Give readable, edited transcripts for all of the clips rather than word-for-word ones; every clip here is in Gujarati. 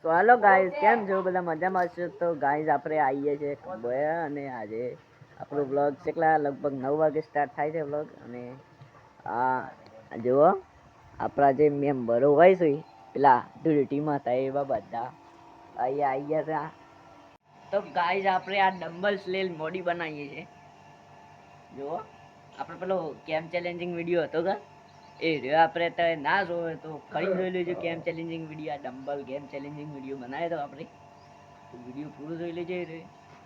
તો હાલો ગાઈઝ, કેમ છો બધા? મજામાં છો? તો ગાઈઝ આપણે આવીએ છીએ બોયા અને આજે આપણો વ્લોગ કેટલા લગભગ 9 વાગે સ્ટાર્ટ થાય છે વ્લોગ. અને આ જુઓ આપણા જે મેમ્બરો હોય છે પેલા ટીમમાં હતા એવા બધા અહીંયા આવી ગયા છે. તો ગાઈઝ આપણે આ ડમ્બલ્સ લઈને બોડી બનાવીએ છીએ. જુઓ આપણે પેલો કેમ ચેલેન્જિંગ વિડીયો હતો કે એ રહ્યો, આપણે તો ના જોવે તો કરી જોઈ લેજો કેમ ચેલેન્જિંગ વિડીયો. આ ડમ્બલ ગેમ ચેલેન્જિંગ વિડીયો બનાવ્યો તો આપણે, તો વિડીયો પૂરો જોઈ લેજો રે.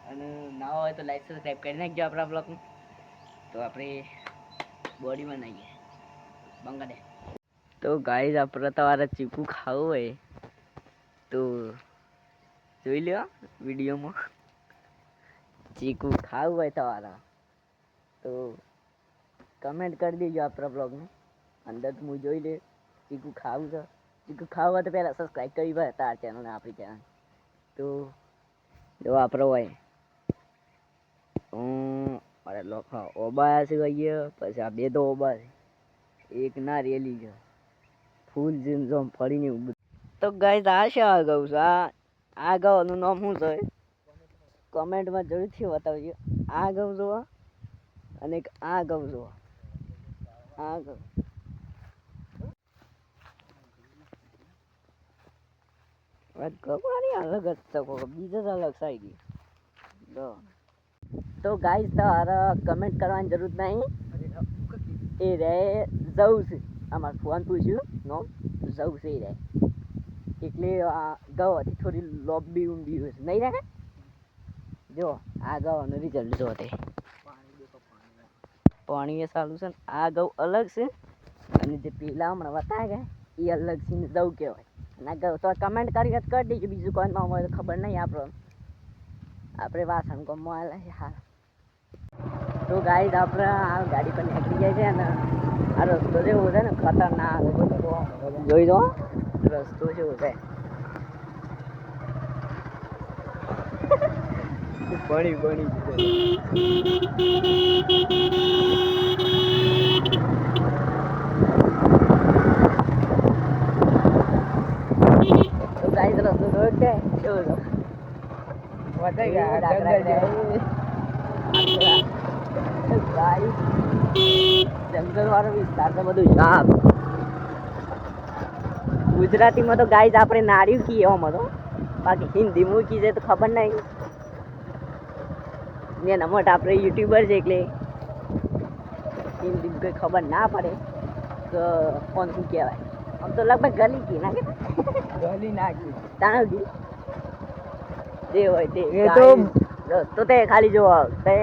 અને ના હોય તો લાઈક સબસ્ક્રાઈબ કરી નાખજો આપણા બ્લોગને. તો આપણે બોડી બનાવીએ બંગાડે. તો ગાઈઝ આપણે તમારે ચીકુ ખાવું હોય તો જોઈ લો વિડીયોમાં. ચીકુ ખાવું હોય તમારા તો કમેન્ટ કરી દેજો આપણા બ્લોગને અંદર. હું જોઈ લે ચીકુ ખાવું છે. ચીકુ ખાવું હોય તો પહેલાં સબસ્ક્રાઈબ કરી ભાઈ તાર ચેનલ આપણી ચેનલ. તો જો આપણો હોય અરે લોખા ઓબા છે ભાઈ. પછી આ બે તો ઓબા છે, એક ના રેલી છે ફૂલ જીમ જોમ ફરીને. તો ગાઈઝ આ છે આ ગૌ છે. આ ગૌનું નામ શું છે કમેન્ટમાં જરૂરથી બતાવજો. આ ગૌ જોવા અને એક આ ગૌ જોવા. આ ગૌ કમાણી અલગ જ શકો, બીજા જ અલગ સાઈડ. તો ગાઈઝ તારે કમેન્ટ કરવાની જરૂર નહીં. એ રે જવું છે અમારે ફોન પૂછ્યું નો જવું છે એ રે. એટલે આ ગવાથી થોડી લોબી ઊંડી હોય છે નહીં રાખે. જો આ ગવાનું રિઝલ્ટ જો તે પાણી એ સારું છે. આ ગૌ અલગ છે અને જે પેલા હમણાં બતાવે કે એ અલગ છે ને જવું કહેવાય. ના ગૌ તો કમેન્ટ કરી કરી દેજો. બીજું કોઈ નામ હોય તો ખબર નહીં આપણે વાસણ ગમવા આવેલા છે. હા તો ગાઈડ આપણે આ ગાડી પર નીકળી જાય છે અને આ રસ્તો જેવો છે ને ખતરનાક. જોઈ દો રસ્તો જેવો છે. બની બની તો ગાઈડ રસ્તો જોયો છે કેવો છે. વધાઈ ગયા જંગલ વાળો વિસ્તાર તો બધું સાફ. ગુજરાતીમાં તો ગાઈઝ આપણે નાળિયું કહીએ આમાં તો, બાકી હિન્દી મૂકી છે તો ખબર નહીં. એના માટે આપણે યુટ્યુબર છે એટલે હિન્દી કંઈ ખબર ના પડે તો કોણ શું કહેવાય. આમ તો લગભગ ગલી કી નાખે ગલી નાખી તાણવજી જે હોય તે. તો તે ખાલી જો તે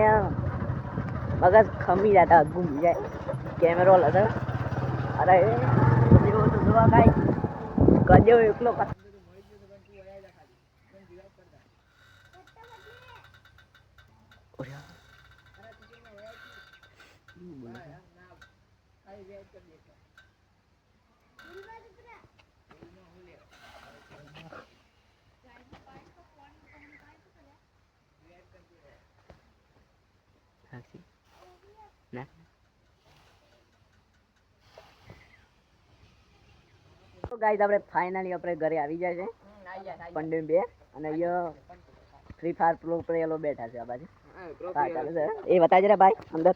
મગજ ખમી જતા ઘૂમી જાય. કેમેરો લગે અરે જેવો તો જોવા કાંઈ ગજો એકલો ના. તો ગાઈઝ આપણે ફાઇનલી આપણે ઘરે આવી જાય છે પંડે બે. અને અહીંયા ફ્રી ફાયર પ્રો પ્લેયરો બેઠા છે આ બાજુ. હા ચાલે છે એ બતાવી જરા ભાઈ અંદર.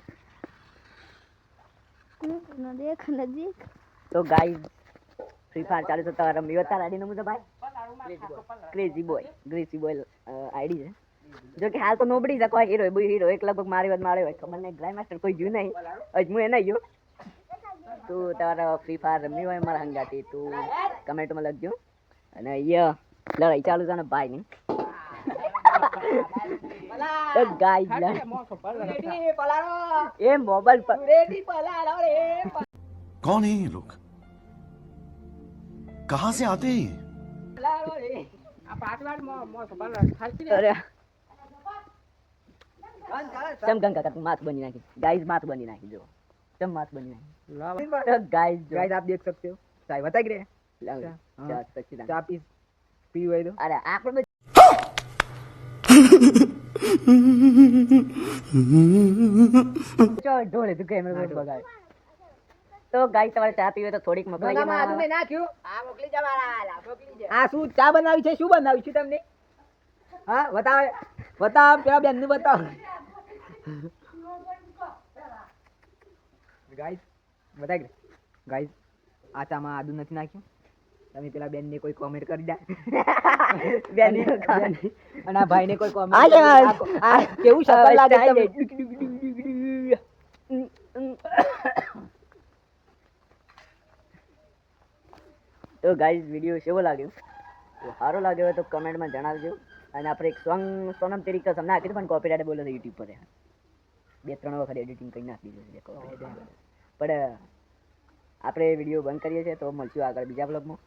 તો ગાઈઝ ફ્રી ફાયર ચાલે છે. તારા રમી તારા આઈડી નંબર ભાઈ ક્રેઝી બોય આઈડી છે. જો કે હાલ તો નોબડી છે કોઈ હીરો હીરો એક લગભગ મારી વાત મારે હોય ખબર નહીં. ગ્રાન્ડ માસ્ટર કોઈ જોયું નહીં હજ હું એ નહીં ગયો. તું તારા ફ્રી ફાયર રમી હોય મારા હંગાતી તું કમેન્ટમાં લખજો. અને અહીંયા લડાઈ ચાલુ છે ને ભાઈ ની. એ મોબાઈલ પર कौन है ये लोग? कहां से आते हैं? ચમ ગંગા તું માથ બની નાખી. ગાઈઝ માથ બની નાખી. જો ચમ માથ બની નાખી. ગાઈઝ आप देख सकते हो चाय बता गिरे चाय पी हुए तो अरे આપણે ઢોળે તું કેમેરા બગાડ. તો ગાઈસ તમારે ચા પીવે તો થોડીક મોકલાઈ ગંગામાં આદુ ગઈ મેં નાખ્યું. આ મોકલી જા મારા મોકલી જા આ શું ચા બનાવી છે? શું બનાવ્યું છે તમને? હા બતાવ બતાવ, પેલા બેનનું બતાવ. ગાઈસ બતાવી ગાઈસ, આ ચામાં આદુ નથી નાખ્યું. તમે પેલા બેનને કોઈ કોમેન્ટ કરી દે. બેન અને આ ભાઈને કોઈ કોમેન્ટ આ કેવા? કેવું શકલ લાગે સ્ટાઈલ તમને? તો ગાઈસ વિડીયો કેવો લાગ્યો? તો સારો લાગ્યો હોય તો કમેન્ટમાં જણાવજો. અને આપણે એક સોંગ સોનમ તેરી કસમ નાખી હતું પણ કોપીરાઇટ બોલે છે યુટ્યુબ પર. 2-3 વખત એડિટિંગ કરી નાખી દીધું છે copyright. પણ આપણે વિડીયો બંધ કરીએ છીએ, તો મળશું આગળ બીજા બ્લોગમાં.